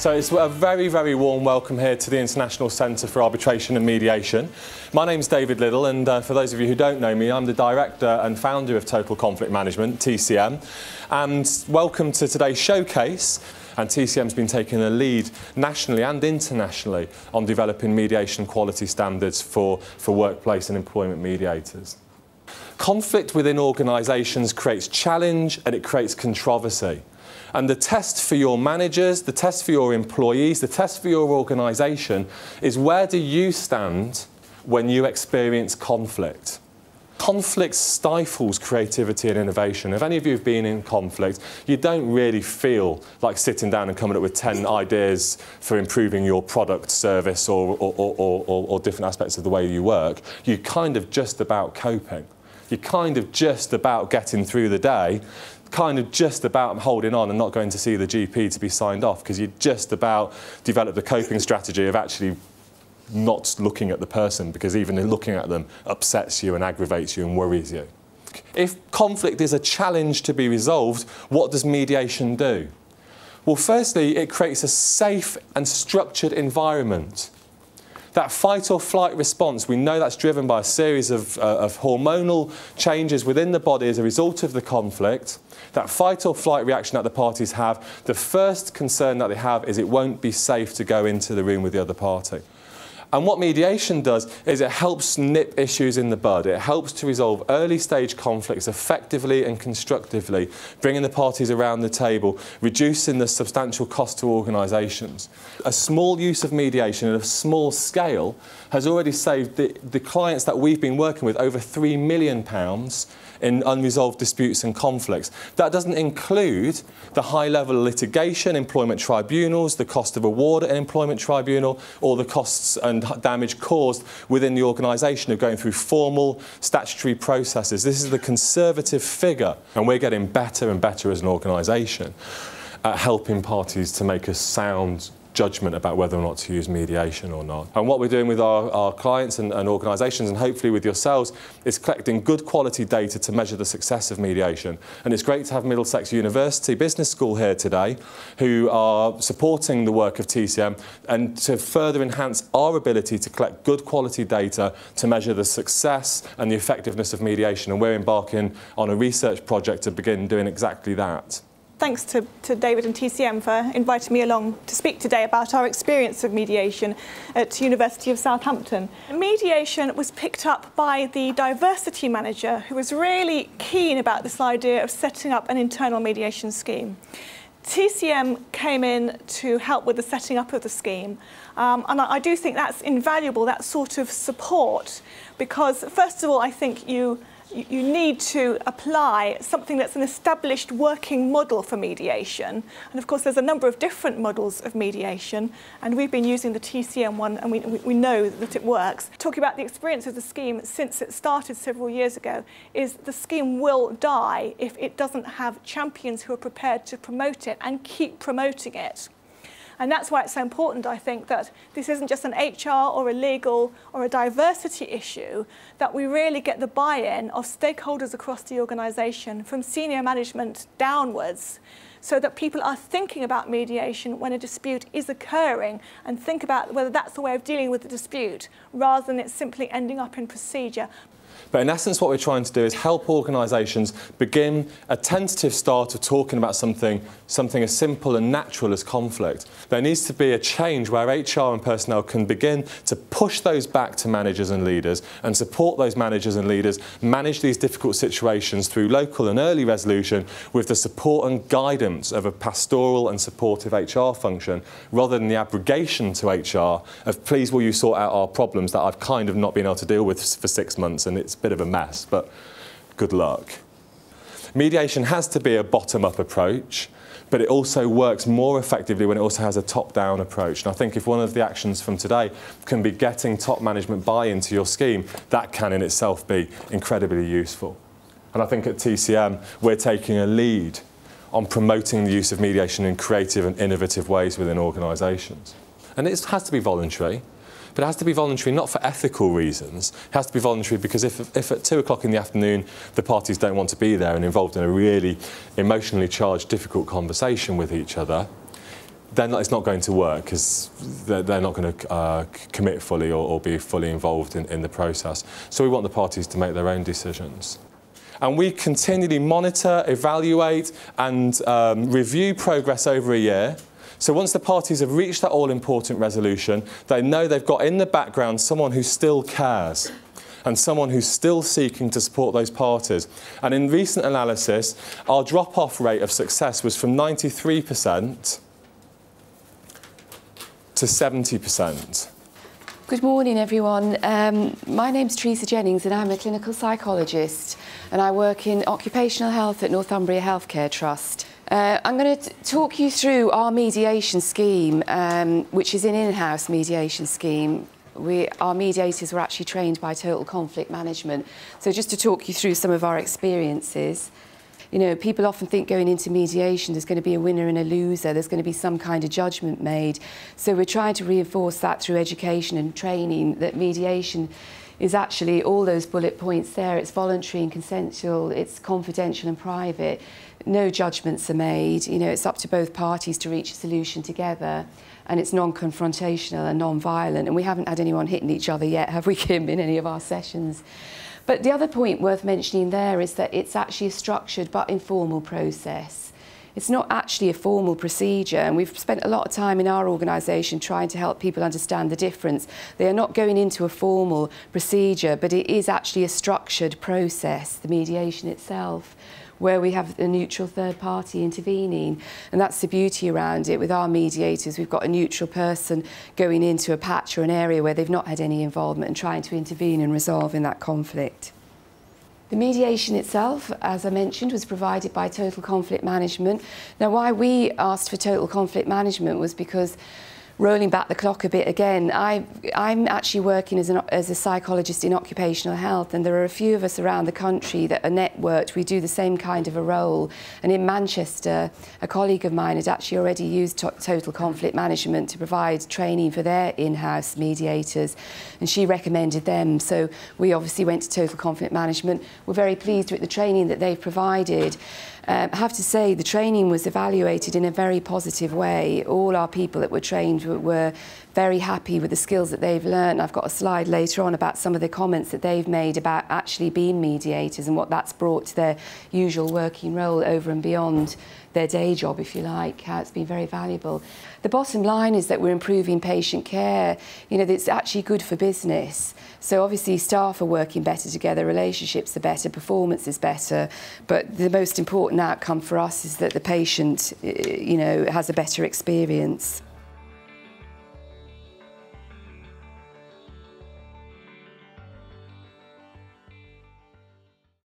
So it's a very, very warm welcome here to the International Centre for Arbitration and Mediation. My name's David Liddle, and for those of you who don't know me, I'm the Director and Founder of Total Conflict Management, TCM. And welcome to today's showcase. And TCM's been taking the lead nationally and internationally on developing mediation quality standards for workplace and employment mediators. Conflict within organisations creates challenge and it creates controversy. And the test for your managers, the test for your employees, the test for your organisation is where do you stand when you experience conflict? Conflict stifles creativity and innovation. If any of you have been in conflict, you don't really feel like sitting down and coming up with 10 ideas for improving your product, service or different aspects of the way you work. You're kind of just about coping. You're kind of just about getting through the day, kind of just about holding on and not going to see the GP to be signed off because you're just about develop the coping strategy of actually not looking at the person because even looking at them upsets you and aggravates you and worries you. If conflict is a challenge to be resolved, what does mediation do? Well, firstly, it creates a safe and structured environment. That fight or flight response, we know that's driven by a series of hormonal changes within the body as a result of the conflict. That fight or flight reaction that the parties have, the first concern that they have is it won't be safe to go into the room with the other party. And what mediation does is it helps nip issues in the bud. It helps to resolve early stage conflicts effectively and constructively, bringing the parties around the table, reducing the substantial cost to organisations. A small use of mediation at a small scale has already saved the clients that we've been working with over £3 million in unresolved disputes and conflicts. That doesn't include the high level of litigation, employment tribunals, the cost of award at an employment tribunal, or the costs and damage caused within the organisation of going through formal statutory processes. This is the conservative figure, and we're getting better and better as an organisation at helping parties to make a sound judgment about whether or not to use mediation or not. And what we're doing with our clients and organisations, and hopefully with yourselves, is collecting good quality data to measure the success of mediation. And it's great to have Middlesex University Business School here today, who are supporting the work of TCM and to further enhance our ability to collect good quality data to measure the success and the effectiveness of mediation. And we're embarking on a research project to begin doing exactly that. Thanks to David and TCM for inviting me along to speak today about our experience of mediation at University of Southampton. Mediation was picked up by the diversity manager who was really keen about this idea of setting up an internal mediation scheme. TCM came in to help with the setting up of the scheme, and I do think that's invaluable, that sort of support, because first of all I think you need to apply something that's an established working model for mediation. And of course, there's a number of different models of mediation, and we've been using the TCM one, and we know that it works. Talking about the experience of the scheme since it started several years ago, is the scheme will die if it doesn't have champions who are prepared to promote it and keep promoting it. And that's why it's so important, I think, that this isn't just an HR or a legal or a diversity issue, that we really get the buy-in of stakeholders across the organisation, from senior management downwards, so that people are thinking about mediation when a dispute is occurring and think about whether that's the way of dealing with the dispute, rather than it simply ending up in procedure. But in essence, what we're trying to do is help organisations begin a tentative start of talking about something as simple and natural as conflict. There needs to be a change where HR and personnel can begin to push those back to managers and leaders and support those managers and leaders manage these difficult situations through local and early resolution with the support and guidance of a pastoral and supportive HR function, rather than the abrogation to HR of please will you sort out our problems that I've kind of not been able to deal with for 6 months and it's a bit of a mess, but good luck. Mediation has to be a bottom-up approach, but it also works more effectively when it also has a top-down approach. And I think if one of the actions from today can be getting top management buy-in to your scheme, that can in itself be incredibly useful. And I think at TCM, we're taking a lead on promoting the use of mediation in creative and innovative ways within organisations. And it has to be voluntary. But it has to be voluntary not for ethical reasons. It has to be voluntary because if at 2 o'clock in the afternoon the parties don't want to be there and involved in a really emotionally charged, difficult conversation with each other, it's not going to work because they're not going to commit fully or be fully involved in the process. So we want the parties to make their own decisions. And we continually monitor, evaluate and review progress over a year. So once the parties have reached that all-important resolution, they know they've got in the background someone who still cares and someone who's still seeking to support those parties. And in recent analysis, our drop-off rate of success was from 93% to 70%. Good morning, everyone. My name's Teresa Jennings and I'm a clinical psychologist and I work in occupational health at Northumbria Healthcare Trust. I'm going to talk you through our mediation scheme, which is an in-house mediation scheme. Our mediators were actually trained by Total Conflict Management. So just to talk you through some of our experiences. You know, people often think going into mediation there's going to be a winner and a loser, there's going to be some kind of judgment made. So we're trying to reinforce that through education and training, that mediation is actually all those bullet points there. It's voluntary and consensual, it's confidential and private. No judgments are made. You know, it's up to both parties to reach a solution together. And it's non-confrontational and non-violent. And we haven't had anyone hitting each other yet, have we, Kim, in any of our sessions? But the other point worth mentioning there is that it's actually a structured but informal process. It's not actually a formal procedure, and we've spent a lot of time in our organisation trying to help people understand the difference. They are not going into a formal procedure, but it is actually a structured process, the mediation itself, where we have a neutral third party intervening. And that's the beauty around it. With our mediators, we've got a neutral person going into a patch or an area where they've not had any involvement and trying to intervene and resolve in that conflict. The mediation itself, as I mentioned, was provided by Total Conflict Management. Now, why we asked for Total Conflict Management was because, rolling back the clock a bit again, I'm actually working as a psychologist in occupational health, and there are a few of us around the country that are networked. We do the same kind of a role. And in Manchester, a colleague of mine had actually already used Total Conflict Management to provide training for their in-house mediators, and she recommended them. So we obviously went to Total Conflict Management. We're very pleased with the training that they've provided. I have to say the training was evaluated in a very positive way. All our people that were trained were very happy with the skills that they've learned. I've got a slide later on about some of the comments that they've made about actually being mediators and what that's brought to their usual working role over and beyond their day job, if you like, how it's been very valuable. The bottom line is that we're improving patient care. You know, it's actually good for business. So obviously staff are working better together, relationships are better, performance is better, but the most important outcome for us is that the patient, you know, has a better experience.